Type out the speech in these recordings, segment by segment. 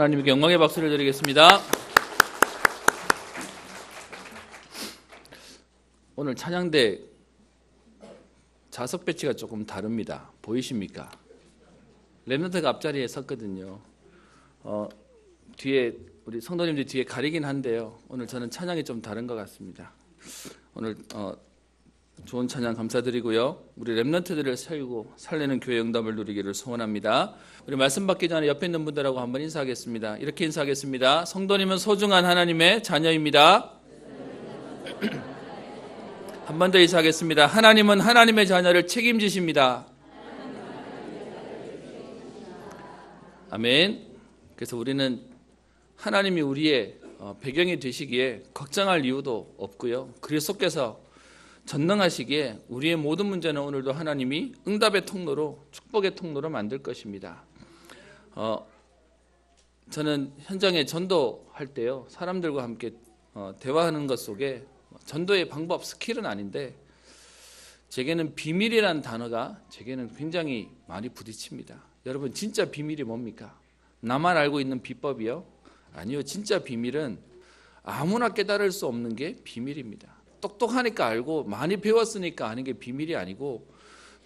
하나님께 영광의 박수를 드리겠습니다. 오늘 찬양대 좌석 배치가 조금 다릅니다. 보이십니까? 랩런트가 앞자리에 섰거든요. 뒤에 우리 성도님들 뒤에 가리긴 한데요. 오늘 저는 찬양이 좀 다른 것 같습니다. 오늘 좋은 찬양 감사드리고요. 우리 랩런트들을 세우고 살리는 교회 응답을 누리기를 소원합니다. 우리 말씀 받기 전에 옆에 있는 분들하고 한번 인사하겠습니다. 이렇게 인사하겠습니다. 성도님은 소중한 하나님의 자녀입니다. 한 번 더 인사하겠습니다. 하나님은 하나님의 자녀를 책임지십니다. 아멘. 그래서 우리는 하나님이 우리의 배경이 되시기에 걱정할 이유도 없고요. 그리스도께서 전능하시기에 우리의 모든 문제는 오늘도 하나님이 응답의 통로로, 축복의 통로로 만들 것입니다. 저는 현장에 전도할 때요, 사람들과 함께 대화하는 것 속에 전도의 방법, 스킬은 아닌데 제게는 비밀이라는 단어가 제게는 굉장히 많이 부딪힙니다. 여러분, 진짜 비밀이 뭡니까? 나만 알고 있는 비법이요? 아니요. 진짜 비밀은 아무나 깨달을 수 없는 게 비밀입니다. 똑똑하니까 알고 많이 배웠으니까 아는 게 비밀이 아니고,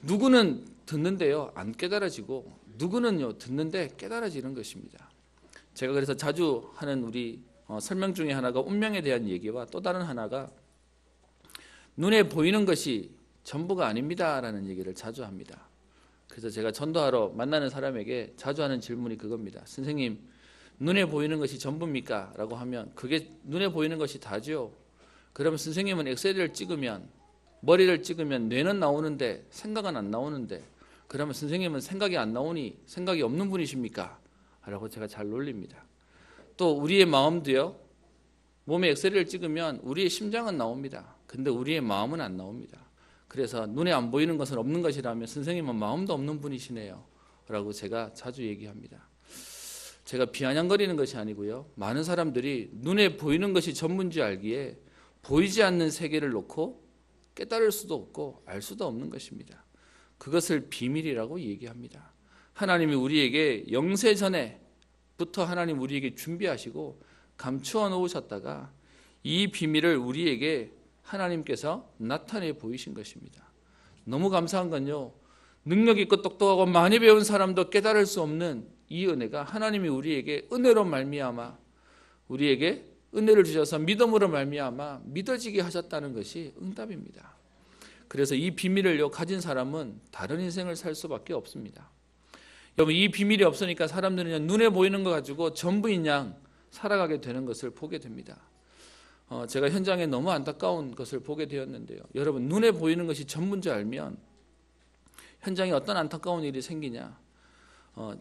누구는 듣는데요 안 깨달아지고, 누구는요 듣는데 깨달아지는 것입니다. 제가 그래서 자주 하는 우리 설명 중에 하나가 운명에 대한 얘기와, 또 다른 하나가 눈에 보이는 것이 전부가 아닙니다 라는 얘기를 자주 합니다. 그래서 제가 전도하러 만나는 사람에게 자주 하는 질문이 그겁니다. 선생님, 눈에 보이는 것이 전부입니까? 라고 하면, 그게 눈에 보이는 것이 다죠. 그러면 선생님은 엑셀을 찍으면, 머리를 찍으면 뇌는 나오는데 생각은 안 나오는데, 그러면 선생님은 생각이 안 나오니 생각이 없는 분이십니까? 라고 제가 잘 놀립니다. 또 우리의 마음도요, 몸에 엑셀을 찍으면 우리의 심장은 나옵니다. 근데 우리의 마음은 안 나옵니다. 그래서 눈에 안 보이는 것은 없는 것이라면 선생님은 마음도 없는 분이시네요 라고 제가 자주 얘기합니다. 제가 비아냥거리는 것이 아니고요, 많은 사람들이 눈에 보이는 것이 전부인지 알기에 보이지 않는 세계를 놓고 깨달을 수도 없고 알 수도 없는 것입니다. 그것을 비밀이라고 얘기합니다. 하나님이 우리에게 영세 전에부터 하나님 우리에게 준비하시고 감추어 놓으셨다가 이 비밀을 우리에게 하나님께서 나타내 보이신 것입니다. 너무 감사한 건요, 능력 있고 똑똑하고 많이 배운 사람도 깨달을 수 없는 이 은혜가 하나님이 우리에게 은혜로 말미암아 우리에게 은혜를 주셔서 믿음으로 말미암아 믿어지게 하셨다는 것이 응답입니다. 그래서 이 비밀을 가진 사람은 다른 인생을 살 수밖에 없습니다. 여러분, 이 비밀이 없으니까 사람들은 눈에 보이는 거 가지고 전부인 양 살아가게 되는 것을 보게 됩니다. 제가 현장에 너무 안타까운 것을 보게 되었는데요. 여러분, 눈에 보이는 것이 전부인 줄 알면 현장에 어떤 안타까운 일이 생기냐.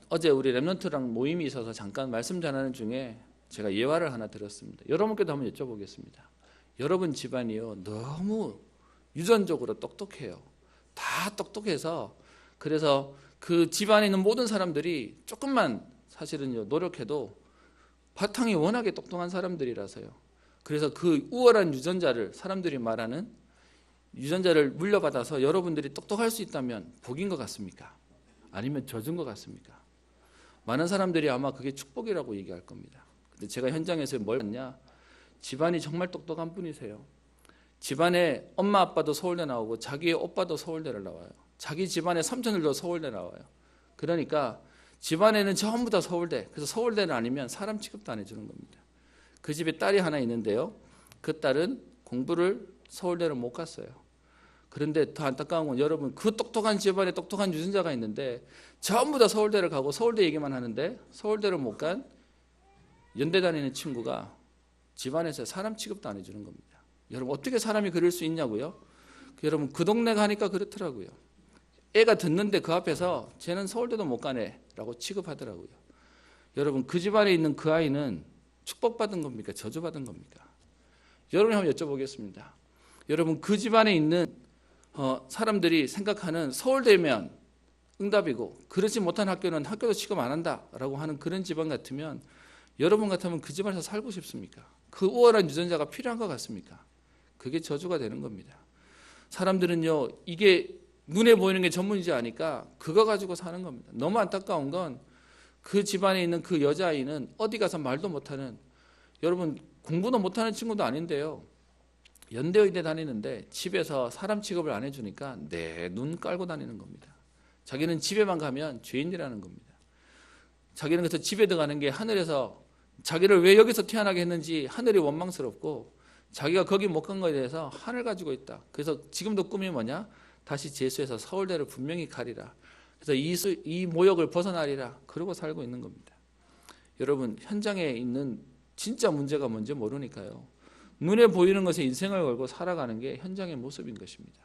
어제 우리 랩런트랑 모임이 있어서 잠깐 말씀 전하는 중에 제가 예화를 하나 들었습니다. 여러분께도 한번 여쭤보겠습니다. 여러분 집안이요, 너무 유전적으로 똑똑해요. 다 똑똑해서, 그래서 그 집안에 있는 모든 사람들이 조금만 사실은요 노력해도 바탕이 워낙에 똑똑한 사람들이라서요. 그래서 그 우월한 유전자를, 사람들이 말하는 유전자를 물려받아서 여러분들이 똑똑할 수 있다면 복인 것 같습니까? 아니면 저주인 것 같습니까? 많은 사람들이 아마 그게 축복이라고 얘기할 겁니다. 근데 제가 현장에서 뭘 봤냐? 집안이 정말 똑똑한 분이세요. 집안에 엄마 아빠도 서울대 나오고 자기의 오빠도 서울대를 나와요. 자기 집안의 삼촌들도 서울대 나와요. 그러니까 집안에는 전부 다 서울대. 그래서 서울대는 아니면 사람 취급도 안 해주는 겁니다. 그 집에 딸이 하나 있는데요, 그 딸은 공부를 서울대를 못 갔어요. 그런데 더 안타까운 건, 여러분, 그 똑똑한 집안에 똑똑한 유전자가 있는데 전부 다 서울대를 가고 서울대 얘기만 하는데, 서울대를 못 간 연대 다니는 친구가 집안에서 사람 취급도 안 해주는 겁니다. 여러분, 어떻게 사람이 그럴 수 있냐고요? 여러분, 그 동네 가니까 그렇더라고요. 애가 듣는데 그 앞에서 쟤는 서울대도 못 가네 라고 취급하더라고요. 여러분, 그 집안에 있는 그 아이는 축복받은 겁니까? 저주받은 겁니까? 여러분이 한번 여쭤보겠습니다. 여러분, 그 집안에 있는 사람들이 생각하는 서울대면 응답이고, 그렇지 못한 학교는 학교도 취급 안 한다라고 하는 그런 집안 같으면, 여러분 같으면 그 집안에서 살고 싶습니까? 그 우월한 유전자가 필요한 것 같습니까? 그게 저주가 되는 겁니다. 사람들은요, 이게 눈에 보이는 게 전문이지 아니까 그거 가지고 사는 겁니다. 너무 안타까운 건 그 집안에 있는 그 여자아이는 어디 가서 말도 못하는, 여러분 공부도 못하는 친구도 아닌데요, 연대의대 다니는데 집에서 사람 취급을 안 해주니까 내 눈 깔고 다니는 겁니다. 자기는 집에만 가면 죄인이라는 겁니다. 자기는 그래서 집에 들어가는 게 하늘에서 자기를 왜 여기서 태어나게 했는지 하늘이 원망스럽고, 자기가 거기 못 간 거에 대해서 한을 가지고 있다. 그래서 지금도 꿈이 뭐냐? 다시 재수해서 서울대를 분명히 가리라. 그래서 이 모욕을 벗어나리라. 그러고 살고 있는 겁니다. 여러분, 현장에 있는 진짜 문제가 뭔지 모르니까요, 눈에 보이는 것에 인생을 걸고 살아가는 게 현장의 모습인 것입니다.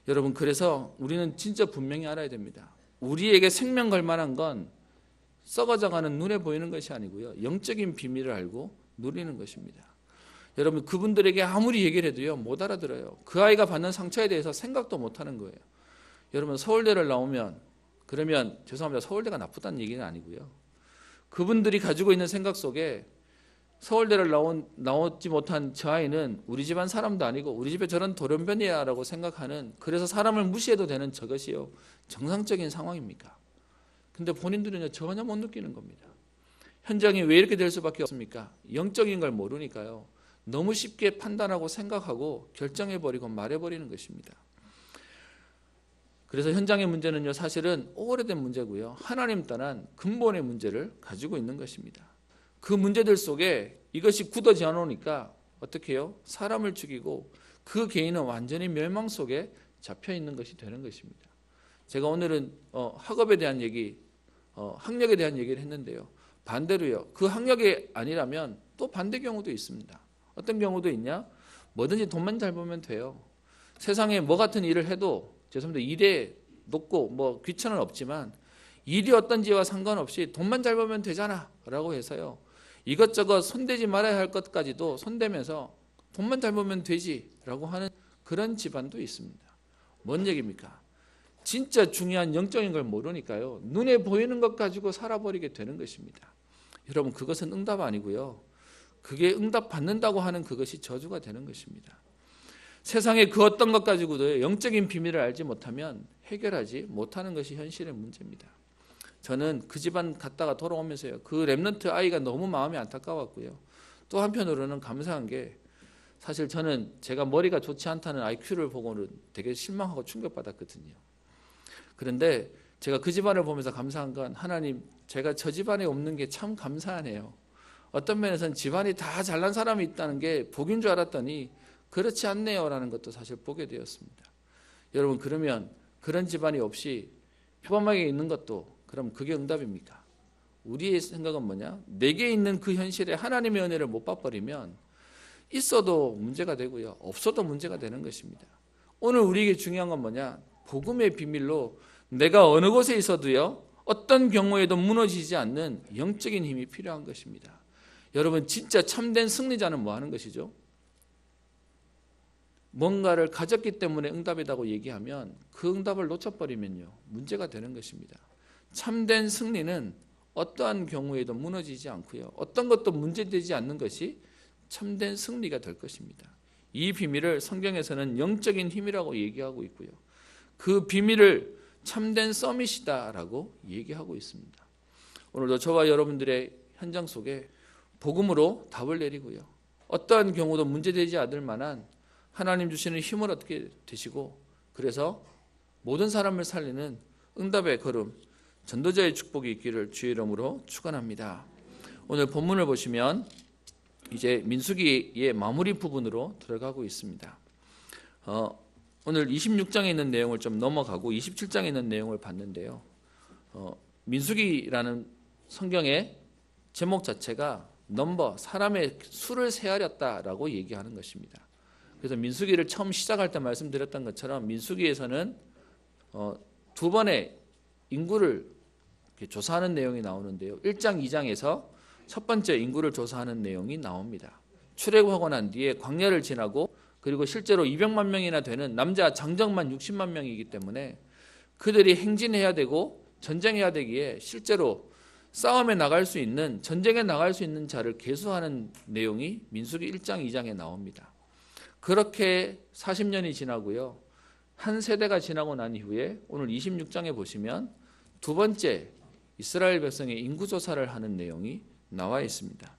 여러분, 그래서 우리는 진짜 분명히 알아야 됩니다. 우리에게 생명 걸 만한 건 썩어져가는 눈에 보이는 것이 아니고요, 영적인 비밀을 알고 누리는 것입니다. 여러분, 그분들에게 아무리 얘기를 해도요 못 알아들어요. 그 아이가 받는 상처에 대해서 생각도 못하는 거예요. 여러분, 서울대를 나오면, 그러면 죄송합니다, 서울대가 나쁘다는 얘기는 아니고요, 그분들이 가지고 있는 생각 속에 서울대를 나오지 못한 저 아이는 우리 집안 사람도 아니고 우리 집에 저런 돌연변이야 라고 생각하는, 그래서 사람을 무시해도 되는 저것이요 정상적인 상황입니까? 근데 본인들은 전혀 못 느끼는 겁니다. 현장이 왜 이렇게 될 수밖에 없습니까? 영적인 걸 모르니까요, 너무 쉽게 판단하고 생각하고 결정해버리고 말해버리는 것입니다. 그래서 현장의 문제는요, 사실은 오래된 문제고요, 하나님 떠난 근본의 문제를 가지고 있는 것입니다. 그 문제들 속에 이것이 굳어지 않으니까 어떻게 해요? 사람을 죽이고 그 개인은 완전히 멸망 속에 잡혀 있는 것이 되는 것입니다. 제가 오늘은 학업에 대한 얘기, 학력에 대한 얘기를 했는데요, 반대로요, 그 학력이 아니라면 또 반대 경우도 있습니다. 어떤 경우도 있냐? 뭐든지 돈만 잘 벌면 돼요. 세상에 뭐 같은 일을 해도, 죄송합니다, 일에 높고 뭐 귀천은 없지만 일이 어떤지와 상관없이 돈만 잘 벌면 되잖아 라고 해서요, 이것저것 손대지 말아야 할 것까지도 손대면서 돈만 잘 벌면 되지 라고 하는 그런 집안도 있습니다. 뭔 얘기입니까? 진짜 중요한 영적인 걸 모르니까요, 눈에 보이는 것 가지고 살아버리게 되는 것입니다. 여러분, 그것은 응답 아니고요, 그게 응답 받는다고 하는 그것이 저주가 되는 것입니다. 세상에 그 어떤 것 가지고도 영적인 비밀을 알지 못하면 해결하지 못하는 것이 현실의 문제입니다. 저는 그 집안 갔다가 돌아오면서요, 그 렘넌트 아이가 너무 마음이 안타까웠고요, 또 한편으로는 감사한 게, 사실 저는 제가 머리가 좋지 않다는 IQ를 보고는 되게 실망하고 충격받았거든요. 그런데 제가 그 집안을 보면서 감사한 건, 하나님, 제가 저 집안에 없는 게 참 감사하네요. 어떤 면에서는 집안이 다 잘난 사람이 있다는 게 복인 줄 알았더니 그렇지 않네요 라는 것도 사실 보게 되었습니다. 여러분, 그러면 그런 집안이 없이 평범하게 있는 것도, 그럼 그게 응답입니까? 우리의 생각은 뭐냐? 내게 있는 그 현실에 하나님의 은혜를 못 받아버리면 있어도 문제가 되고요, 없어도 문제가 되는 것입니다. 오늘 우리에게 중요한 건 뭐냐? 복음의 비밀로 내가 어느 곳에 있어도요, 어떤 경우에도 무너지지 않는 영적인 힘이 필요한 것입니다. 여러분, 진짜 참된 승리자는 뭐 하는 것이죠? 뭔가를 가졌기 때문에 응답이라고 얘기하면 그 응답을 놓쳐버리면요, 문제가 되는 것입니다. 참된 승리는 어떠한 경우에도 무너지지 않고요, 어떤 것도 문제되지 않는 것이 참된 승리가 될 것입니다. 이 비밀을 성경에서는 영적인 힘이라고 얘기하고 있고요, 그 비밀을 참된 서밋이다라고 얘기하고 있습니다. 오늘도 저와 여러분들의 현장 속에 복음으로 답을 내리고요, 어떠한 경우도 문제되지 않을 만한 하나님 주시는 힘을 얻게 되시고, 그래서 모든 사람을 살리는 응답의 걸음, 전도자의 축복이 있기를 주의 이름으로 축원합니다. 오늘 본문을 보시면 이제 민수기의 마무리 부분으로 들어가고 있습니다. 오늘 26장에 있는 내용을 좀 넘어가고 27장에 있는 내용을 봤는데요, 민수기라는 성경의 제목 자체가 넘버, 사람의 수를 세하렸다라고 얘기하는 것입니다. 그래서 민수기를 처음 시작할 때 말씀드렸던 것처럼 민수기에서는 두 번의 인구를 조사하는 내용이 나오는데요, 1장, 2장에서 첫 번째 인구를 조사하는 내용이 나옵니다. 출애굽하고 난 뒤에 광야를 지나고, 그리고 실제로 200만 명이나 되는 남자 장정만 60만 명이기 때문에 그들이 행진해야 되고 전쟁해야 되기에 실제로 싸움에 나갈 수 있는, 전쟁에 나갈 수 있는 자를 계수하는 내용이 민수기 1장, 2장에 나옵니다. 그렇게 40년이 지나고요, 한 세대가 지나고 난 이후에 오늘 26장에 보시면 두 번째 이스라엘 백성의 인구조사를 하는 내용이 나와 있습니다.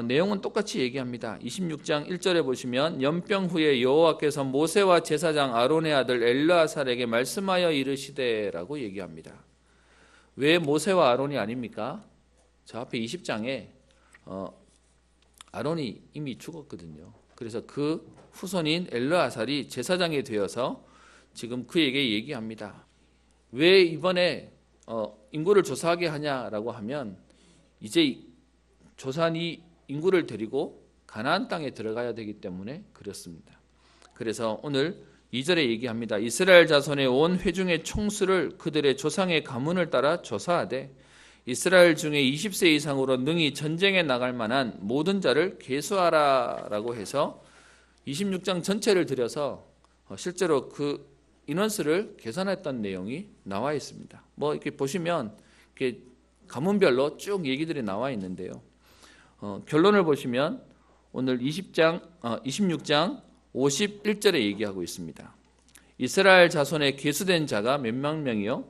내용은 똑같이 얘기합니다. 26장 1절에 보시면 연병 후에 여호와께서 모세와 제사장 아론의 아들 엘르아살에게 말씀하여 이르시되라고 얘기합니다. 왜 모세와 아론이 아닙니까? 저 앞에 20장에 아론이 이미 죽었거든요. 그래서 그 후손인 엘르아살이 제사장이 되어서 지금 그에게 얘기합니다. 왜 이번에 인구를 조사하게 하냐라고 하면 이제 조사한 이 인구를 데리고 가나안 땅에 들어가야 되기 때문에 그렇습니다. 그래서 오늘 2절에 얘기합니다. 이스라엘 자손의 온 회중의 총수를 그들의 조상의 가문을 따라 조사하되 이스라엘 중에 20세 이상으로 능히 전쟁에 나갈 만한 모든 자를 계수하라라고 해서 26장 전체를 들여서 실제로 그 인원수를 계산했던 내용이 나와 있습니다. 뭐 이렇게 보시면 이렇게 가문별로 쭉 얘기들이 나와 있는데요. 결론을 보시면 오늘 26장 51절에 얘기하고 있습니다. 이스라엘 자손에 계수된 자가 몇만 명이요?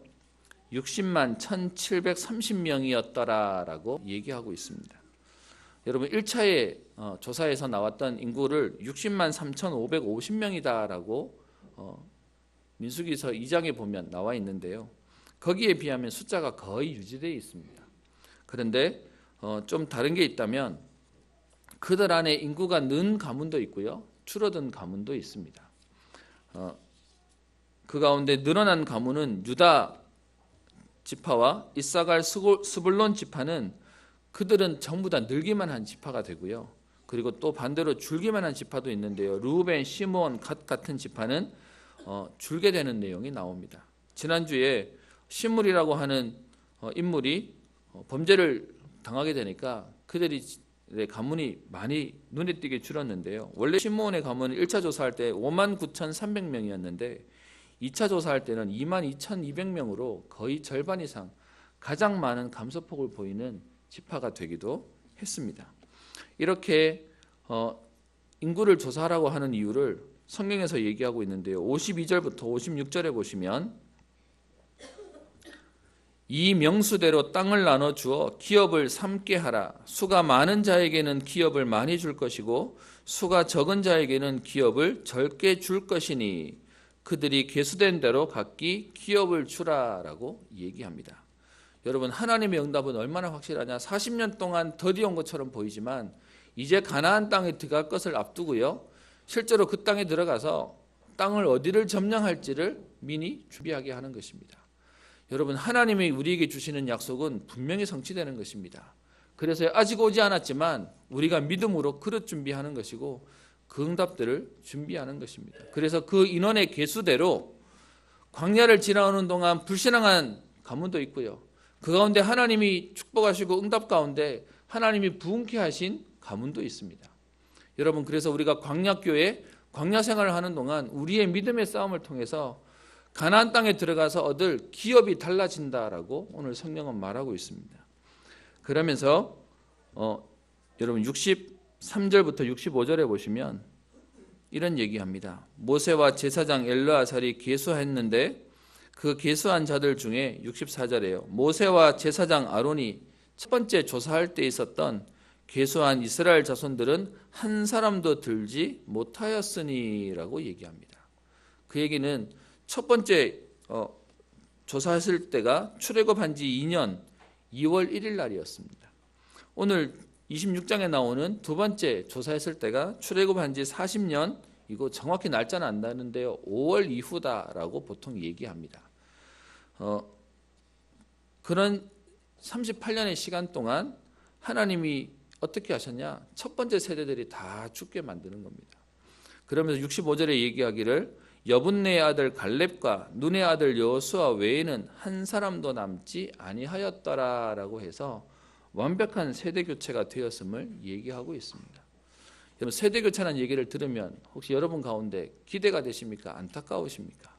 60만 1730명이었더라라고 얘기하고 있습니다. 여러분 1차에 조사에서 나왔던 인구를 60만 3550명이다라고 민수기서 2장에 보면 나와 있는데요. 거기에 비하면 숫자가 거의 유지되어 있습니다. 그런데 좀 다른 게 있다면 그들 안에 인구가 는 가문도 있고요. 줄어든 가문도 있습니다. 그 가운데 늘어난 가문은 유다 지파와 이사갈 스불론 지파는 그들은 전부 다 늘기만 한 지파가 되고요. 그리고 또 반대로 줄기만 한 지파도 있는데요. 루벤, 시므온, 갓 같은 지파는 줄게 되는 내용이 나옵니다. 지난주에 시므리라고 하는 인물이 범죄를 당하게 되니까 그들의 가문이 많이 눈에 띄게 줄었는데요. 원래 시므온의 가문은 1차 조사할 때 59,300명이었는데 2차 조사할 때는 22,200명으로 거의 절반 이상 가장 많은 감소폭을 보이는 지파가 되기도 했습니다. 이렇게 인구를 조사하라고 하는 이유를 성경에서 얘기하고 있는데요. 52절부터 56절에 보시면 이 명수대로 땅을 나눠 주어 기업을 삼게 하라. 수가 많은 자에게는 기업을 많이 줄 것이고 수가 적은 자에게는 기업을 적게 줄 것이니 그들이 계수된 대로 각기 기업을 주라라고 얘기합니다. 여러분 하나님의 응답은 얼마나 확실하냐. 40년 동안 더디온 것처럼 보이지만 이제 가나안 땅에 들어갈 것을 앞두고요. 실제로 그 땅에 들어가서 땅을 어디를 점령할지를 미리 준비하게 하는 것입니다. 여러분 하나님이 우리에게 주시는 약속은 분명히 성취되는 것입니다. 그래서 아직 오지 않았지만 우리가 믿음으로 그릇 준비하는 것이고 그 응답들을 준비하는 것입니다. 그래서 그 인원의 계수대로 광야를 지나오는 동안 불신앙한 가문도 있고요. 그 가운데 하나님이 축복하시고 응답 가운데 하나님이 부흥케 하신 가문도 있습니다. 여러분 그래서 우리가 광야교회 광야 생활을 하는 동안 우리의 믿음의 싸움을 통해서 가나안 땅에 들어가서 얻을 기업이 달라진다라고 오늘 성경은 말하고 있습니다. 그러면서 여러분 63절부터 65절에 보시면 이런 얘기합니다. 모세와 제사장 엘르아살이 계수했는데 그 계수한 자들 중에 64절에요. 모세와 제사장 아론이 첫 번째 조사할 때 있었던 계수한 이스라엘 자손들은 한 사람도 들지 못하였으니라고 얘기합니다. 그 얘기는 첫 번째 조사했을 때가 출애굽한 지 2년 2월 1일 날이었습니다. 오늘 26장에 나오는 두 번째 조사했을 때가 출애굽한 지 40년, 이거 정확히 날짜는 안 나는데요. 5월 이후다라고 보통 얘기합니다. 그런 38년의 시간 동안 하나님이 어떻게 하셨냐? 첫 번째 세대들이 다 죽게 만드는 겁니다. 그러면서 65절에 얘기하기를 여분네의 아들 갈렙과 눈의 아들 여호수아 외에는 한 사람도 남지 아니하였더라라고 해서 완벽한 세대 교체가 되었음을 얘기하고 있습니다. 여러분 세대 교체라는 얘기를 들으면 혹시 여러분 가운데 기대가 되십니까? 안타까우십니까?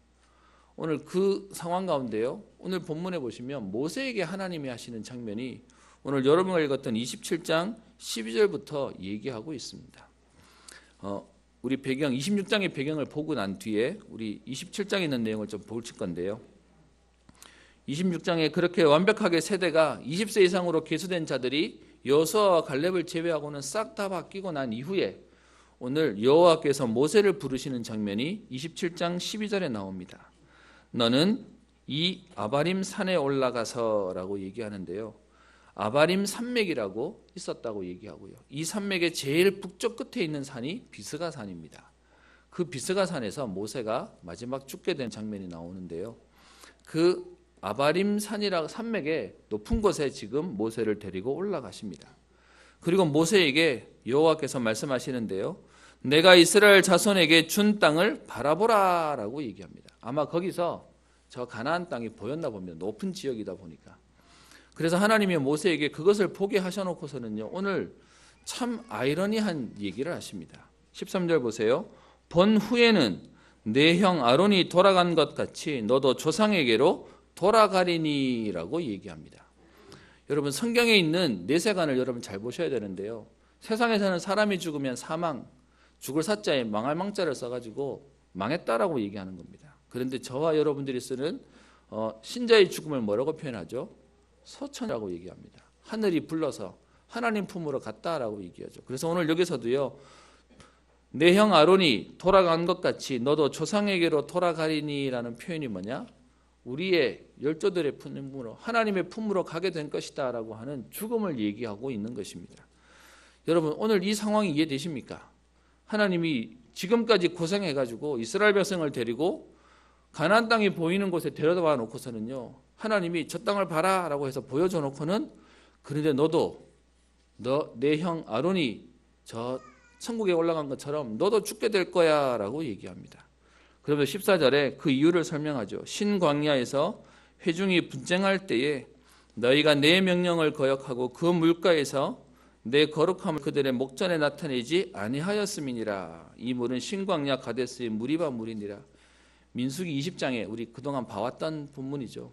오늘 그 상황 가운데요. 오늘 본문에 보시면 모세에게 하나님이 하시는 장면이 오늘 여러분가 읽었던 27장 12절부터 얘기하고 있습니다. 우리 배경 26장의 배경을 보고 난 뒤에 우리 27장에 있는 내용을 좀 볼 건데요. 26장에 그렇게 완벽하게 세대가 20세 이상으로 계수된 자들이 여호수아와 갈렙을 제외하고는 싹 다 바뀌고 난 이후에 오늘 여호와께서 모세를 부르시는 장면이 27장 12절에 나옵니다. 너는 이 아바림 산에 올라가서라고 얘기하는데요. 아바림 산맥이라고 있었다고 얘기하고요. 이 산맥의 제일 북쪽 끝에 있는 산이 비스가 산입니다. 그 비스가 산에서 모세가 마지막 죽게 된 장면이 나오는데요. 그 아바림 산이라 산맥의 높은 곳에 지금 모세를 데리고 올라가십니다. 그리고 모세에게 여호와께서 말씀하시는데요. 내가 이스라엘 자손에게 준 땅을 바라보라라고 얘기합니다. 아마 거기서 저 가나안 땅이 보였나 봅니다. 높은 지역이다 보니까. 그래서 하나님이 모세에게 그것을 보게 하셔놓고서는요. 오늘 참 아이러니한 얘기를 하십니다. 13절 보세요. 본 후에는 내 형 아론이 돌아간 것 같이 너도 조상에게로 돌아가리니라고 얘기합니다. 여러분 성경에 있는 내세관을 여러분 잘 보셔야 되는데요. 세상에서는 사람이 죽으면 사망, 죽을 사자에 망할 망자를 써가지고 망했다라고 얘기하는 겁니다. 그런데 저와 여러분들이 쓰는 신자의 죽음을 뭐라고 표현하죠? 소천이라고 얘기합니다. 하늘이 불러서 하나님 품으로 갔다라고 얘기하죠. 그래서 오늘 여기서도요. 내 형 아론이 돌아간 것 같이 너도 조상에게로 돌아가리니라는 표현이 뭐냐? 우리의 열조들의 품으로 하나님의 품으로 가게 된 것이다 라고 하는 죽음을 얘기하고 있는 것입니다. 여러분 오늘 이 상황이 이해되십니까? 하나님이 지금까지 고생해가지고 이스라엘 백성을 데리고 가나안 땅이 보이는 곳에 데려다 놓고서는요. 하나님이 저 땅을 봐라 라고 해서 보여줘 놓고는 그런데 너도 내 형 아론이 저 천국에 올라간 것처럼 너도 죽게 될 거야 라고 얘기합니다. 그러면 14절에 그 이유를 설명하죠. 신광야에서 회중이 분쟁할 때에 너희가 내 명령을 거역하고 그 물가에서 내 거룩함을 그들의 목전에 나타내지 아니하였음이니라. 이 물은 신광야 가데스의 무리바 물이니라. 민수기 20장에 우리 그동안 봐왔던 본문이죠.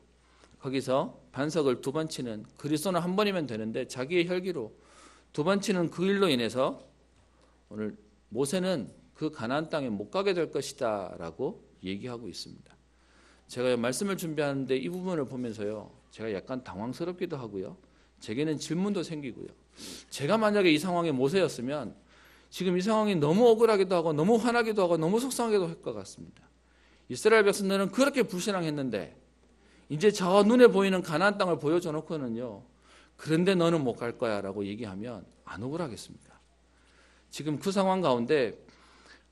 거기서 반석을 2번 치는, 그리스도는 한 번이면 되는데 자기의 혈기로 2번 치는 그 일로 인해서 오늘 모세는 그 가나안 땅에 못 가게 될 것이다 라고 얘기하고 있습니다. 제가 말씀을 준비하는데 이 부분을 보면서요. 제가 약간 당황스럽기도 하고요. 제게는 질문도 생기고요. 제가 만약에 이 상황에 모세였으면 지금 이 상황이 너무 억울하기도 하고 너무 화나기도 하고 너무 속상하기도 할 것 같습니다. 이스라엘 백성들은 그렇게 불신앙했는데 이제 저 눈에 보이는 가나안 땅을 보여줘 놓고는요. 그런데 너는 못 갈 거야 라고 얘기하면 안 억울하겠습니까? 지금 그 상황 가운데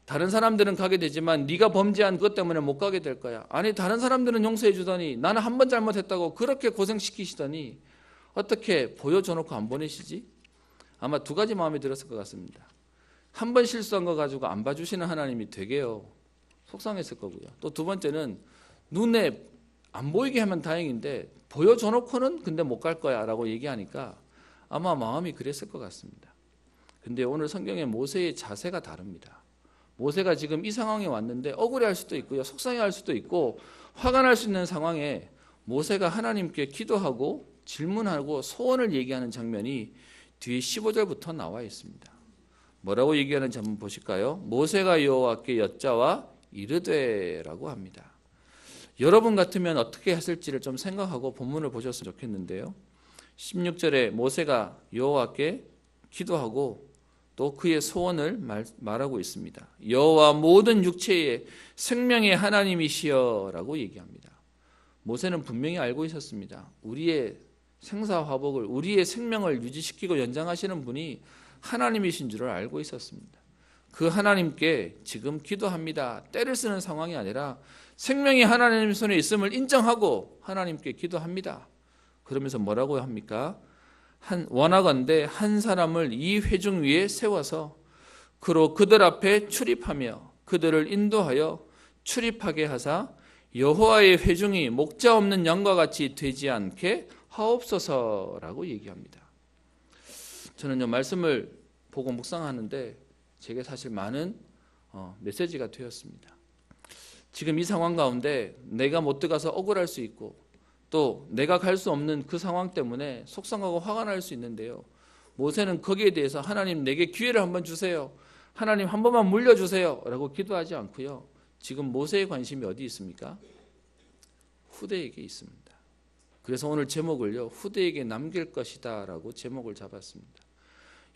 다른 사람들은 가게 되지만 네가 범죄한 그것 때문에 못 가게 될 거야. 아니 다른 사람들은 용서해 주더니 나는 한 번 잘못했다고 그렇게 고생시키시더니 어떻게 보여줘 놓고 안 보내시지? 아마 2가지 마음이 들었을 것 같습니다. 한 번 실수한 거 가지고 안 봐주시는 하나님이 되게요. 속상했을 거고요. 또 2번째는 눈에 안 보이게 하면 다행인데 보여줘 놓고는 근데 못 갈 거야 라고 얘기하니까 아마 마음이 그랬을 것 같습니다. 근데 오늘 성경의 모세의 자세가 다릅니다. 모세가 지금 이 상황에 왔는데 억울해할 수도 있고요. 속상해할 수도 있고 화가 날 수 있는 상황에 모세가 하나님께 기도하고 질문하고 소원을 얘기하는 장면이 뒤에 15절부터 나와 있습니다. 뭐라고 얘기하는지 한번 보실까요? 모세가 여호와께 여짜와 이르되라고 합니다. 여러분 같으면 어떻게 했을지를 좀 생각하고 본문을 보셨으면 좋겠는데요. 16절에 모세가 여호와께 기도하고 또 그의 소원을 말하고 있습니다. 여호와 모든 육체의 생명의 하나님이시여라고 얘기합니다. 모세는 분명히 알고 있었습니다. 우리의 생사화복을 우리의 생명을 유지시키고 연장하시는 분이 하나님이신 줄을 알고 있었습니다. 그 하나님께 지금 기도합니다. 때를 쓰는 상황이 아니라 생명이 하나님 손에 있음을 인정하고 하나님께 기도합니다. 그러면서 뭐라고 합니까? 원하건대 한 사람을 이 회중 위에 세워서 그로 그들 앞에 출입하며 그들을 인도하여 출입하게 하사 여호와의 회중이 목자 없는 양과 같이 되지 않게 하옵소서라고 얘기합니다. 저는 이 말씀을 보고 묵상하는데 제게 사실 많은 메시지가 되었습니다. 지금 이 상황 가운데 내가 못 들어가서 억울할 수 있고 또 내가 갈 수 없는 그 상황 때문에 속상하고 화가 날 수 있는데요. 모세는 거기에 대해서 하나님 내게 기회를 한번 주세요. 하나님 한 번만 물려주세요 라고 기도하지 않고요. 지금 모세의 관심이 어디 있습니까? 후대에게 있습니다. 그래서 오늘 제목을요, 후대에게 남길 것이다 라고 제목을 잡았습니다.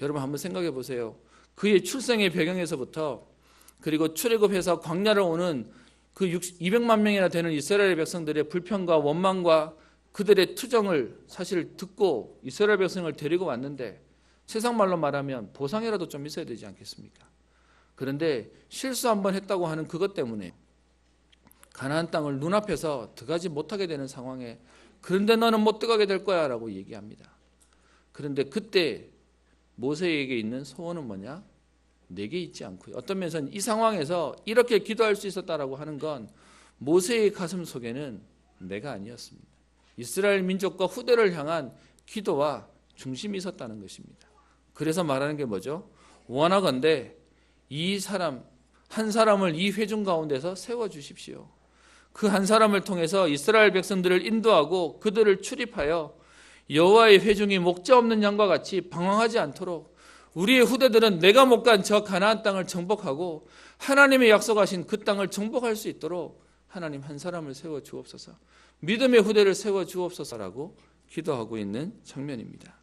여러분 한번 생각해 보세요. 그의 출생의 배경에서부터 그리고 출애굽해서 광야를 오는 그 200만 명이나 되는 이스라엘 백성들의 불평과 원망과 그들의 투정을 사실 듣고 이스라엘 백성을 데리고 왔는데, 세상 말로 말하면 보상이라도 좀 있어야 되지 않겠습니까? 그런데 실수 한번 했다고 하는 그것 때문에 가나안 땅을 눈앞에서 들어가지 못하게 되는 상황에, 그런데 너는 못 들어가게 될 거야 라고 얘기합니다. 그런데 그때 모세에게 있는 소원은 뭐냐? 내게 있지 않고요. 어떤 면에서는 이 상황에서 이렇게 기도할 수 있었다라고 하는 건 모세의 가슴 속에는 내가 아니었습니다. 이스라엘 민족과 후대를 향한 기도와 중심이 있었다는 것입니다. 그래서 말하는 게 뭐죠? 원하건대 이 사람 한 사람을 이 회중 가운데서 세워주십시오. 그 한 사람을 통해서 이스라엘 백성들을 인도하고 그들을 출입하여 여호와의 회중이 목자 없는 양과 같이 방황하지 않도록 우리의 후대들은 내가 못 간 저 가나안 땅을 정복하고 하나님의 약속하신 그 땅을 정복할 수 있도록 하나님 한 사람을 세워 주옵소서, 믿음의 후대를 세워 주옵소서라고 기도하고 있는 장면입니다.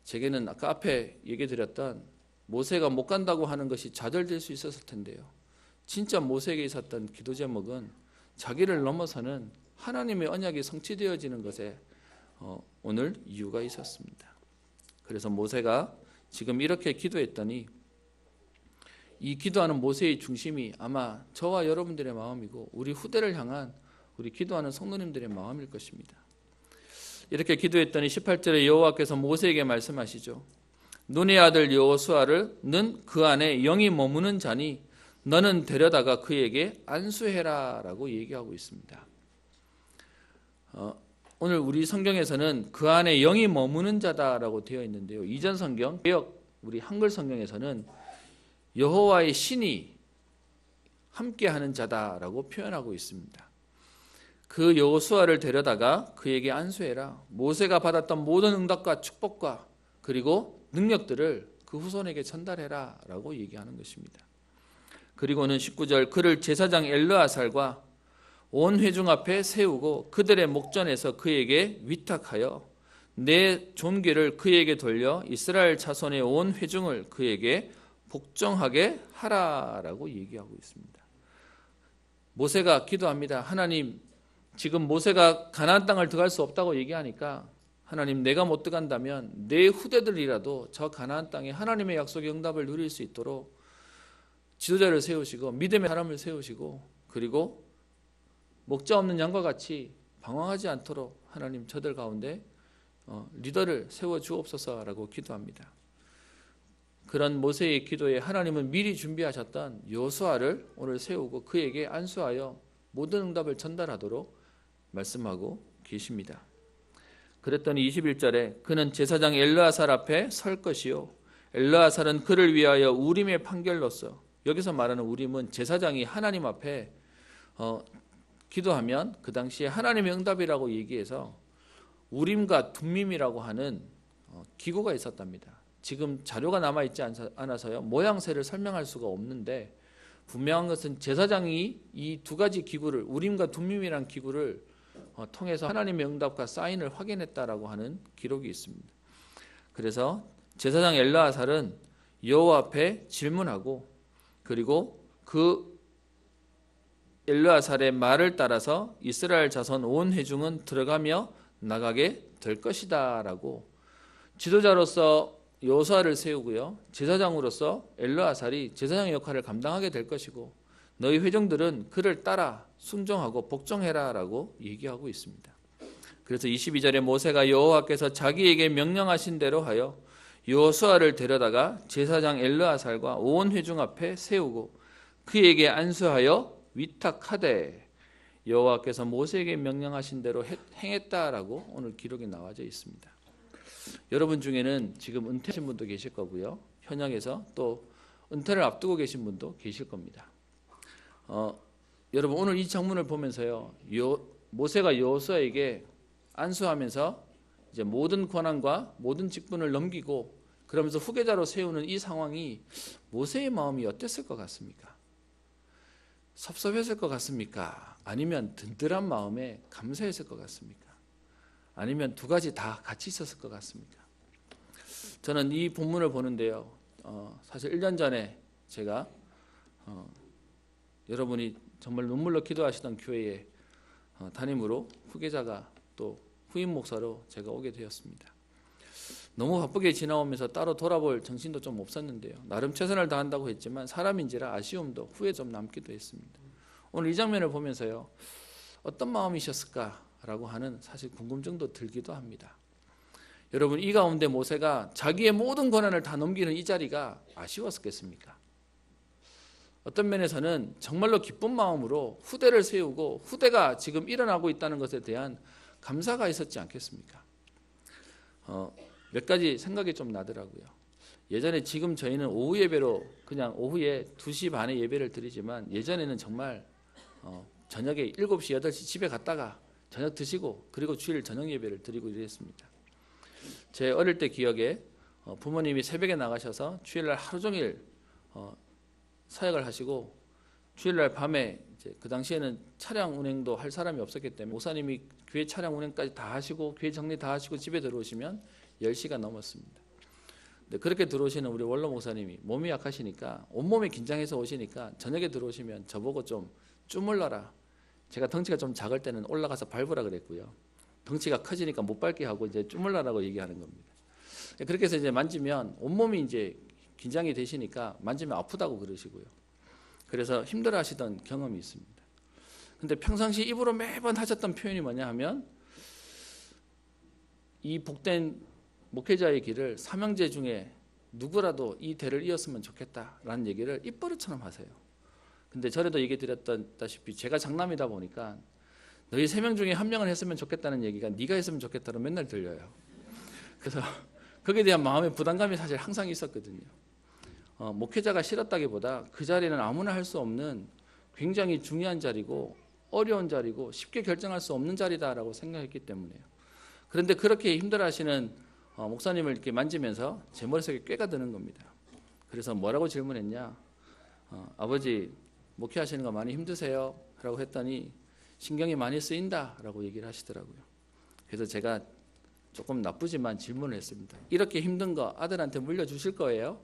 제게는 아까 앞에 얘기 드렸던 모세가 못 간다고 하는 것이 좌절될 수 있었을 텐데요, 진짜 모세에게 있었던 기도 제목은 자기를 넘어서는 하나님의 언약이 성취되어지는 것에 오늘 이유가 있었습니다. 그래서 모세가 지금 이렇게 기도했더니 이 기도하는 모세의 중심이 아마 저와 여러분들의 마음이고 우리 후대를 향한 우리 기도하는 성도님들의 마음일 것입니다. 이렇게 기도했더니 18절에 여호와께서 모세에게 말씀하시죠. 눈의 아들 여호수아는 그 안에 영이 머무는 자니 너는 데려다가 그에게 안수해라 라고 얘기하고 있습니다. 오늘 우리 성경에서는 그 안에 영이 머무는 자다라고 되어 있는데요, 이전 성경 개역 우리 한글 성경에서는 여호와의 신이 함께하는 자다라고 표현하고 있습니다. 그 여호수아를 데려다가 그에게 안수해라. 모세가 받았던 모든 응답과 축복과 그리고 능력들을 그 후손에게 전달해라 라고 얘기하는 것입니다. 그리고는 19절, 그를 제사장 엘르아살과 온 회중 앞에 세우고 그들의 목전에서 그에게 위탁하여 내 존귀를 그에게 돌려 이스라엘 자손의 온 회중을 그에게 복종하게 하라라고 얘기하고 있습니다. 모세가 기도합니다. 하나님, 지금 모세가 가나안 땅을 들어갈 수 없다고 얘기하니까 하나님, 내가 못 들어간다면 내 후대들이라도 저 가나안 땅에 하나님의 약속의 응답을 누릴 수 있도록 지도자를 세우시고 믿음의 사람을 세우시고 그리고 목자 없는 양과 같이 방황하지 않도록 하나님 저들 가운데 리더를 세워 주옵소서라고 기도합니다. 그런 모세의 기도에 하나님은 미리 준비하셨던 여호수아를 오늘 세우고 그에게 안수하여 모든 응답을 전달하도록 말씀하고 계십니다. 그랬더니 21절에 그는 제사장 엘르아살 앞에 설 것이요 엘르아살은 그를 위하여 우림의 판결로서, 여기서 말하는 우림은 제사장이 하나님 앞에 기도하면 그 당시에 하나님의 응답이라고 얘기해서 우림과 둠밈이라고 하는 기구가 있었답니다. 지금 자료가 남아있지 않아서요 모양새를 설명할 수가 없는데, 분명한 것은 제사장이 이 두 가지 기구를, 우림과 둠밈이라는 기구를 통해서 하나님의 응답과 사인을 확인했다라고 하는 기록이 있습니다. 그래서 제사장 엘르아살은 여호와 앞에 질문하고 그리고 그 엘르아살의 말을 따라서 이스라엘 자손 온 회중은 들어가며 나가게 될 것이다 라고 지도자로서 여호수아를 세우고요, 제사장으로서 엘르아살이 제사장의 역할을 감당하게 될 것이고 너희 회중들은 그를 따라 순종하고 복종해라 라고 얘기하고 있습니다. 그래서 22절에 모세가 여호와께서 자기에게 명령하신 대로 하여 여호수아를 데려다가 제사장 엘르아살과 온 회중 앞에 세우고 그에게 안수하여 위탁하되 여호와께서 모세에게 명령하신 대로 행했다라고 오늘 기록이 나와져 있습니다. 여러분 중에는 지금 은퇴하신 분도 계실 거고요, 현역에서 또 은퇴를 앞두고 계신 분도 계실 겁니다. 여러분 오늘 이 장문을 보면서요, 모세가 여호수아에게 안수하면서 이제 모든 권한과 모든 직분을 넘기고 그러면서 후계자로 세우는 이 상황이 모세의 마음이 어땠을 것 같습니까? 섭섭했을 것 같습니까? 아니면 든든한 마음에 감사했을 것 같습니까? 아니면 두 가지 다 같이 있었을 것 같습니까? 저는 이 본문을 보는데요. 사실 1년 전에 제가 여러분이 정말 눈물로 기도하시던 교회에 담임으로 후계자가 또 후임 목사로 제가 오게 되었습니다. 너무 바쁘게 지나오면서 따로 돌아볼 정신도 좀 없었는데요. 나름 최선을 다한다고 했지만 사람인지라 아쉬움도 후에 좀 남기도 했습니다. 오늘 이 장면을 보면서요. 어떤 마음이셨을까라고 하는 사실 궁금증도 들기도 합니다. 여러분, 이 가운데 모세가 자기의 모든 권한을 다 넘기는 이 자리가 아쉬웠겠습니까? 어떤 면에서는 정말로 기쁜 마음으로 후대를 세우고 후대가 지금 일어나고 있다는 것에 대한 감사가 있었지 않겠습니까? 몇 가지 생각이 좀 나더라고요. 예전에 지금 저희는 오후 예배로 그냥 오후에 2시 반에 예배를 드리지만 예전에는 정말 저녁에 7시, 8시 집에 갔다가 저녁 드시고 그리고 주일 저녁 예배를 드리고 이랬습니다. 제 어릴 때 기억에 부모님이 새벽에 나가셔서 주일날 하루 종일 사역을 하시고 주일날 밤에 이제 그 당시에는 차량 운행도 할 사람이 없었기 때문에 목사님이 교회 차량 운행까지 다 하시고 교회 정리 다 하시고 집에 들어오시면 10시가 넘었습니다. 근데 그렇게 들어오시는 우리 원로 목사님이 몸이 약하시니까 온몸이 긴장해서 오시니까 저녁에 들어오시면 저보고 좀 주물러라. 제가 덩치가 좀 작을 때는 올라가서 밟으라 그랬고요. 덩치가 커지니까 못 밟게 하고 이제 주물러라고 얘기하는 겁니다. 그렇게 해서 이제 만지면 온몸이 이제 긴장이 되시니까 만지면 아프다고 그러시고요. 그래서 힘들어하시던 경험이 있습니다. 근데 평상시 입으로 매번 하셨던 표현이 뭐냐 하면 이 복된 목회자의 길을 삼형제 중에 누구라도 이 대를 이었으면 좋겠다라는 얘기를 입버릇처럼 하세요. 근데 전에도 얘기 드렸다시피 제가 장남이다 보니까 너희 3명 중에 1명을 했으면 좋겠다는 얘기가 네가 했으면 좋겠다로 맨날 들려요. 그래서 거기에 대한 마음의 부담감이 사실 항상 있었거든요. 목회자가 싫었다기보다 그 자리는 아무나 할 수 없는 굉장히 중요한 자리고 어려운 자리고 쉽게 결정할 수 없는 자리다라고 생각했기 때문에요. 그런데 그렇게 힘들어하시는 목사님을 이렇게 만지면서 제 머릿속에 꾀가 드는 겁니다. 그래서 뭐라고 질문했냐? 아버지 목회하시는 거 많이 힘드세요? 라고 했더니 신경이 많이 쓰인다라고 얘기를 하시더라고요. 그래서 제가 조금 나쁘지만 질문을 했습니다. 이렇게 힘든 거 아들한테 물려주실 거예요?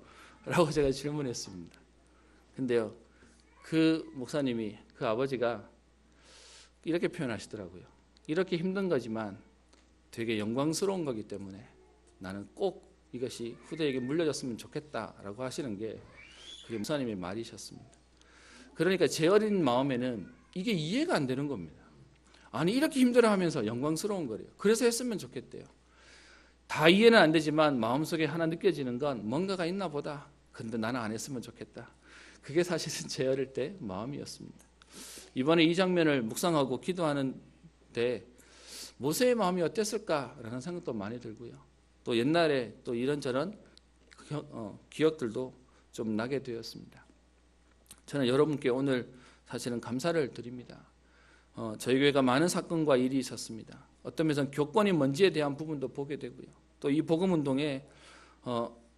라고 제가 질문했습니다. 근데요, 그 목사님이, 그 아버지가 이렇게 표현하시더라고요. 이렇게 힘든 거지만 되게 영광스러운 거기 때문에 나는 꼭 이것이 후대에게 물려졌으면 좋겠다라고 하시는 게 그게 목사님의 말이셨습니다. 그러니까 제 어린 마음에는 이게 이해가 안 되는 겁니다. 아니 이렇게 힘들어하면서 영광스러운 거래요. 그래서 했으면 좋겠대요. 다 이해는 안 되지만 마음속에 하나 느껴지는 건 뭔가가 있나 보다. 근데 나는 안 했으면 좋겠다. 그게 사실은 제 어릴 때 마음이었습니다. 이번에 이 장면을 묵상하고 기도하는데 모세의 마음이 어땠을까라는 생각도 많이 들고요. 또 옛날에 또 이런저런 기억들도 좀 나게 되었습니다. 저는 여러분께 오늘 사실은 감사를 드립니다. 저희 교회가 많은 사건과 일이 있었습니다. 어떤 면에서는 교권이 뭔지에 대한 부분도 보게 되고요. 또 이 복음운동에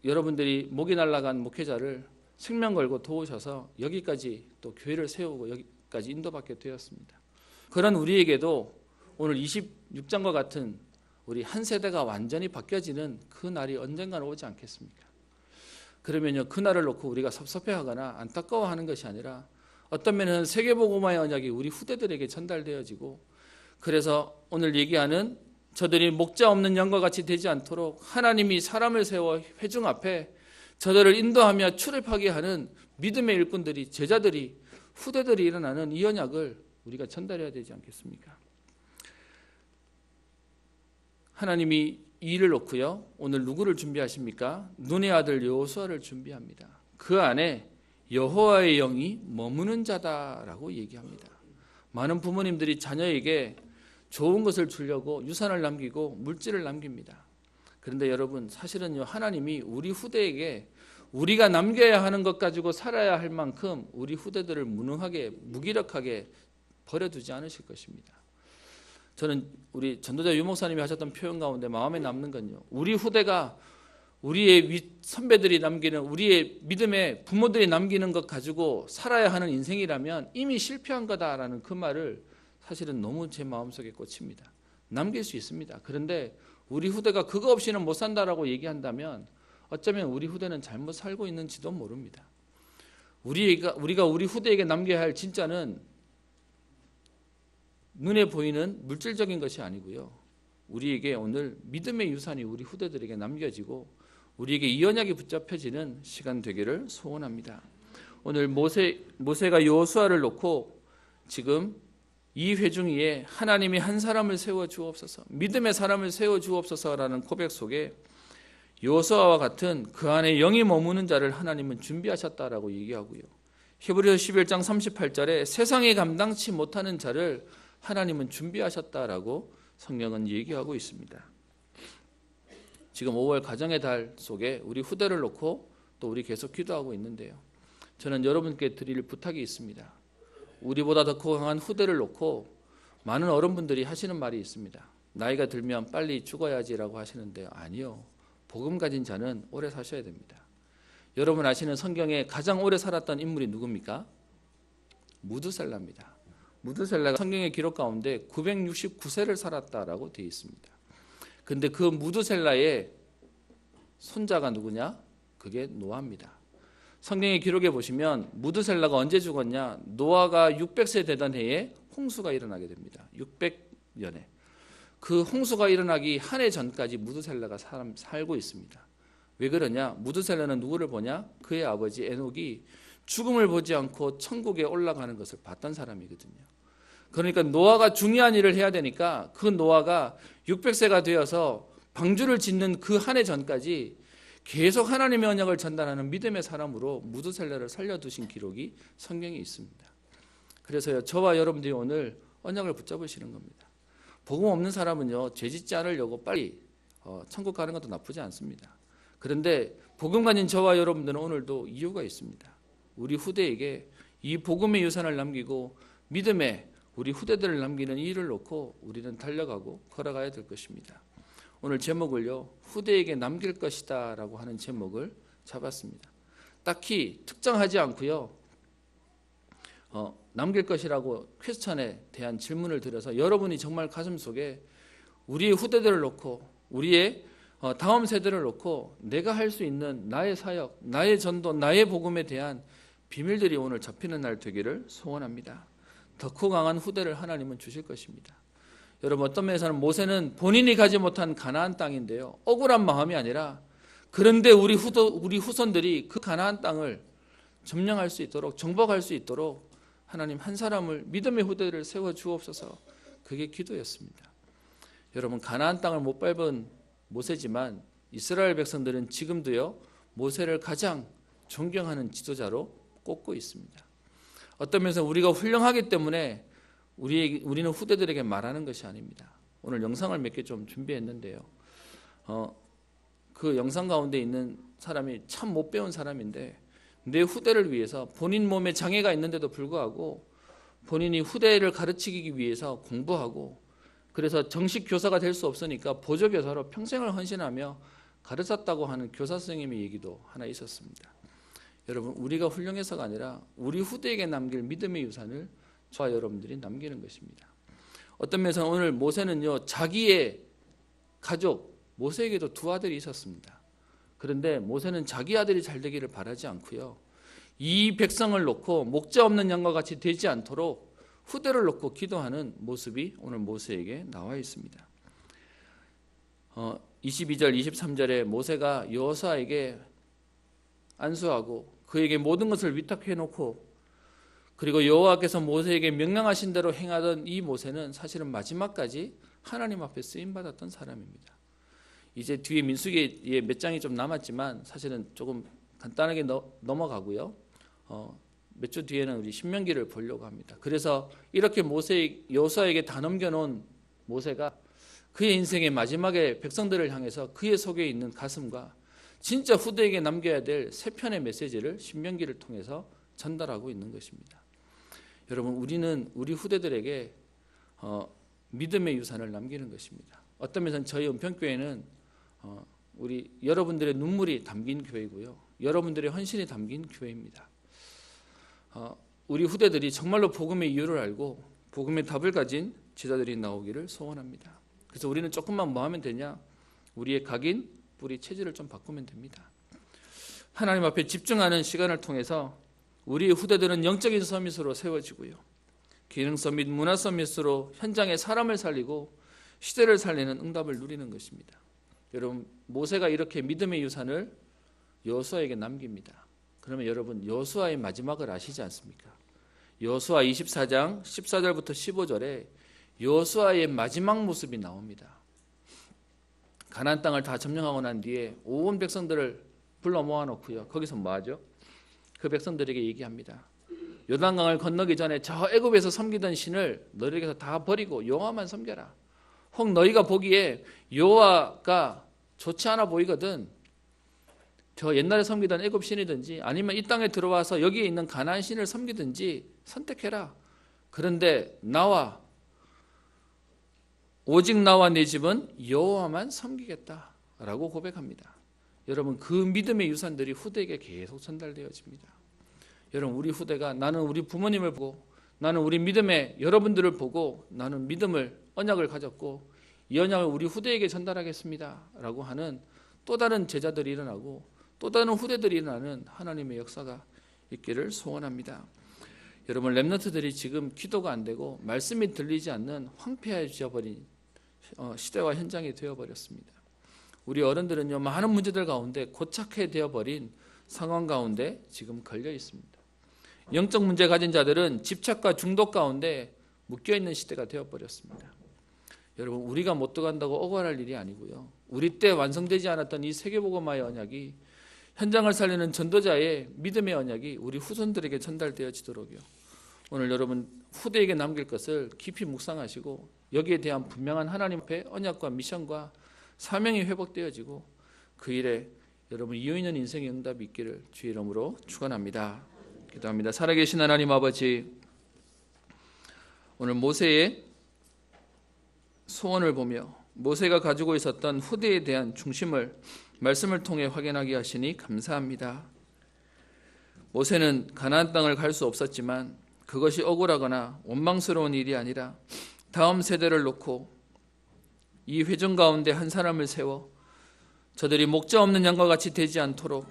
여러분들이 목이 날아간 목회자를 생명 걸고 도우셔서 여기까지 또 교회를 세우고 여기까지 인도받게 되었습니다. 그런 우리에게도 오늘 26장과 같은 우리 한 세대가 완전히 바뀌어지는 그 날이 언젠가는 오지 않겠습니까? 그러면요, 그 날을 놓고 우리가 섭섭해하거나 안타까워하는 것이 아니라 어떤 면에는 세계복음화의 언약이 우리 후대들에게 전달되어지고, 그래서 오늘 얘기하는 저들이 목자 없는 양과 같이 되지 않도록 하나님이 사람을 세워 회중 앞에 저들을 인도하며 출입하게 하는 믿음의 일꾼들이, 제자들이, 후대들이 일어나는 이 언약을 우리가 전달해야 되지 않겠습니까? 하나님이 이 일을 놓고요, 오늘 누구를 준비하십니까? 눈의 아들 여호수아를 준비합니다. 그 안에 여호와의 영이 머무는 자다라고 얘기합니다. 많은 부모님들이 자녀에게 좋은 것을 주려고 유산을 남기고 물질을 남깁니다. 그런데 여러분, 사실은요, 하나님이 우리 후대에게 우리가 남겨야 하는 것 가지고 살아야 할 만큼 우리 후대들을 무능하게, 무기력하게 버려두지 않으실 것입니다. 저는 우리 전도자 유 목사님이 하셨던 표현 가운데 마음에 남는 건요, 우리 후대가 우리의 선배들이 남기는, 우리의 믿음의 부모들이 남기는 것 가지고 살아야 하는 인생이라면 이미 실패한 거다라는 그 말을 사실은 너무 제 마음속에 꽂힙니다. 남길 수 있습니다. 그런데 우리 후대가 그거 없이는 못 산다라고 얘기한다면 어쩌면 우리 후대는 잘못 살고 있는지도 모릅니다. 우리가 우리 후대에게 남겨야 할 진짜는 눈에 보이는 물질적인 것이 아니고요. 우리에게 오늘 믿음의 유산이 우리 후대들에게 남겨지고 우리에게 이 언약이 붙잡혀지는 시간 되기를 소원합니다. 오늘 모세가 여호수아를 놓고 지금 이 회중위에 하나님이 한 사람을 세워 주옵소서, 믿음의 사람을 세워 주옵소서라는 고백 속에 여호수아와 같은 그 안에 영이 머무는 자를 하나님은 준비하셨다라고 얘기하고요. 히브리서 11장 38절에 세상에 감당치 못하는 자를 하나님은 준비하셨다라고 성경은 얘기하고 있습니다. 지금 5월 가정의 달 속에 우리 후대를 놓고 또 우리 계속 기도하고 있는데요. 저는 여러분께 드릴 부탁이 있습니다. 우리보다 더 강한 후대를 놓고 많은 어른분들이 하시는 말이 있습니다. 나이가 들면 빨리 죽어야지라고 하시는데요. 아니요. 복음 가진 자는 오래 사셔야 됩니다. 여러분 아시는 성경에 가장 오래 살았던 인물이 누굽니까? 무드셀라입니다. 무드셀라가 성경의 기록 가운데 969세를 살았다라고 되어 있습니다. 그런데 그 무드셀라의 손자가 누구냐? 그게 노아입니다. 성경의 기록에 보시면 무드셀라가 언제 죽었냐? 노아가 600세 되던 해에 홍수가 일어나게 됩니다. 600년에. 그 홍수가 일어나기 한 해 전까지 무드셀라가 살고 있습니다. 왜 그러냐? 무드셀라는 누구를 보냐? 그의 아버지 에녹이 죽음을 보지 않고 천국에 올라가는 것을 봤던 사람이거든요. 그러니까 노아가 중요한 일을 해야 되니까 그 노아가 600세가 되어서 방주를 짓는 그 한 해 전까지 계속 하나님의 언약을 전달하는 믿음의 사람으로 무드셀라를 살려두신 기록이 성경에 있습니다. 그래서요, 저와 여러분들이 오늘 언약을 붙잡으시는 겁니다. 복음 없는 사람은요, 죄 짓지 않으려고 빨리 천국 가는 것도 나쁘지 않습니다. 그런데 복음 가진 저와 여러분들은 오늘도 이유가 있습니다. 우리 후대에게 이 복음의 유산을 남기고 믿음의 우리 후대들을 남기는 이 일을 놓고 우리는 달려가고 걸어가야 될 것입니다. 오늘 제목을요, 후대에게 남길 것이다 라고 하는 제목을 잡았습니다. 딱히 특정하지 않고요, 남길 것이라고 퀘스천에 대한 질문을 드려서 여러분이 정말 가슴속에 우리의 후대들을 놓고 우리의 다음 세대를 놓고 내가 할 수 있는 나의 사역, 나의 전도, 나의 복음에 대한 비밀들이 오늘 잡히는 날 되기를 소원합니다. 더 크고 강한 후대를 하나님은 주실 것입니다. 여러분, 어떤 면에서는 모세는 본인이 가지 못한 가나안 땅인데요, 억울한 마음이 아니라 그런데 우리 후손들이 그 가나안 땅을 점령할 수 있도록, 정복할 수 있도록 하나님 한 사람을, 믿음의 후대를 세워 주옵소서, 그게 기도였습니다. 여러분, 가나안 땅을 못 밟은 모세지만 이스라엘 백성들은 지금도요, 모세를 가장 존경하는 지도자로 꼽고 있습니다. 어떤 면에서 우리가 훌륭하기 때문에 우리는 후대들에게 말하는 것이 아닙니다. 오늘 영상을 몇 개 좀 준비했는데요, 그 영상 가운데 있는 사람이 참 못 배운 사람인데 내 후대를 위해서 본인 몸에 장애가 있는데도 불구하고 본인이 후대를 가르치기 위해서 공부하고, 그래서 정식 교사가 될 수 없으니까 보조교사로 평생을 헌신하며 가르쳤다고 하는 교사 선생님의 얘기도 하나 있었습니다. 여러분, 우리가 훌륭해서가 아니라 우리 후대에게 남길 믿음의 유산을 저와 여러분들이 남기는 것입니다. 어떤 면에서는 오늘 모세는요, 자기의 가족, 모세에게도 두 아들이 있었습니다. 그런데 모세는 자기 아들이 잘 되기를 바라지 않고요, 이 백성을 놓고 목자 없는 양과 같이 되지 않도록 후대를 놓고 기도하는 모습이 오늘 모세에게 나와 있습니다. 22절 23절에 모세가 여호수아에게 안수하고 그에게 모든 것을 위탁해 놓고, 그리고 여호와께서 모세에게 명령하신 대로 행하던 이 모세는 사실은 마지막까지 하나님 앞에 쓰임받았던 사람입니다. 이제 뒤에 민수기에 몇 장이 좀 남았지만 사실은 조금 간단하게 넘어가고요, 몇 주 뒤에는 우리 신명기를 보려고 합니다. 그래서 이렇게 여호수아에게 다 넘겨놓은 모세가 그의 인생의 마지막에 백성들을 향해서 그의 속에 있는 가슴과 진짜 후대에게 남겨야 될 세 편의 메시지를 신명기를 통해서 전달하고 있는 것입니다. 여러분, 우리는 우리 후대들에게 믿음의 유산을 남기는 것입니다. 어떤 면에서는 저희 은평교회는 우리 여러분들의 눈물이 담긴 교회고요, 여러분들의 헌신이 담긴 교회입니다. 우리 후대들이 정말로 복음의 이유를 알고 복음의 답을 가진 지도자들이 나오기를 소원합니다. 그래서 우리는 조금만 뭐 하면 되냐? 우리의 각인, 뿌리, 체질을 좀 바꾸면 됩니다. 하나님 앞에 집중하는 시간을 통해서 우리 후대들은 영적인 서밋으로 세워지고요. 기능 서밋, 문화 서밋으로 현장의 사람을 살리고 시대를 살리는 응답을 누리는 것입니다. 여러분, 모세가 이렇게 믿음의 유산을 여호수아에게 남깁니다. 그러면 여러분, 여호수아의 마지막을 아시지 않습니까? 여호수아 24장 14절부터 15절에 여호수아의 마지막 모습이 나옵니다. 가나안 땅을 다 점령하고 난 뒤에 온 백성들을 불러 모아놓고요. 거기서 뭐 하죠? 그 백성들에게 얘기합니다. 요단강을 건너기 전에 저 애굽에서 섬기던 신을 너희에게서 다 버리고 여호와만 섬겨라. 혹 너희가 보기에 여호와가 좋지 않아 보이거든 저 옛날에 섬기던 애굽 신이든지 아니면 이 땅에 들어와서 여기에 있는 가나안 신을 섬기든지 선택해라. 그런데 오직 나와 내 집은 여호와만 섬기겠다라고 고백합니다. 여러분, 그 믿음의 유산들이 후대에게 계속 전달되어집니다. 여러분, 우리 후대가 나는 우리 부모님을 보고 나는 우리 믿음의 여러분들을 보고 나는 믿음을 언약을 가졌고 이 언약을 우리 후대에게 전달하겠습니다 라고 하는 또 다른 제자들이 일어나고 또 다른 후대들이 일어나는 하나님의 역사가 있기를 소원합니다. 여러분, 렘넌트들이 지금 기도가 안 되고 말씀이 들리지 않는 황폐해져 버린 시대와 현장이 되어버렸습니다. 우리 어른들은요, 많은 문제들 가운데 고착해 되어버린 상황 가운데 지금 걸려 있습니다. 영적 문제 가진 자들은 집착과 중독 가운데 묶여있는 시대가 되어버렸습니다. 여러분, 우리가 못 들어간다고 억울할 일이 아니고요. 우리 때 완성되지 않았던 이 세계복음화의 언약이 현장을 살리는 전도자의 믿음의 언약이 우리 후손들에게 전달되어지도록요. 오늘 여러분 후대에게 남길 것을 깊이 묵상하시고 여기에 대한 분명한 하나님 앞에 언약과 미션과 사명이 회복되어지고 그 일에 여러분 이유 있는 인생의 응답이 있기를 주의 이름으로 축원합니다. 기도합니다. 살아계신 하나님 아버지, 오늘 모세의 소원을 보며 모세가 가지고 있었던 후대에 대한 중심을 말씀을 통해 확인하게 하시니 감사합니다. 모세는 가나안 땅을 갈 수 없었지만 그것이 억울하거나 원망스러운 일이 아니라 다음 세대를 놓고 이 회중 가운데 한 사람을 세워 저들이 목자 없는 양과 같이 되지 않도록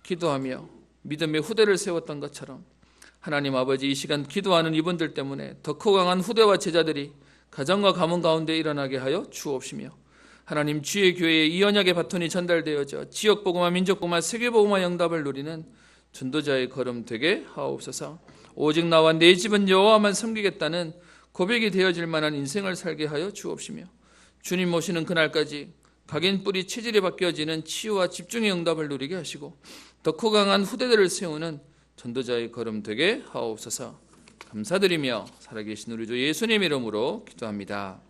기도하며 믿음의 후대를 세웠던 것처럼 하나님 아버지, 이 시간 기도하는 이분들 때문에 더 크고 강한 후대와 제자들이 가정과 가문 가운데 일어나게 하여 주옵시며 하나님, 주의 교회에 이 언약의 바톤이 전달되어져 지역복음화, 민족복음화, 세계복음화 영답을 누리는 전도자의 걸음 되게 하옵소서. 오직 나와 내 집은 여호와만 섬기겠다는 고백이 되어질 만한 인생을 살게 하여 주옵시며 주님 오시는 그날까지 각인 뿌리 체질이 바뀌어지는 치유와 집중의 응답을 누리게 하시고 더 크고 강한 후대들을 세우는 전도자의 걸음 되게 하옵소서. 감사드리며 살아계신 우리 주 예수님 이름으로 기도합니다.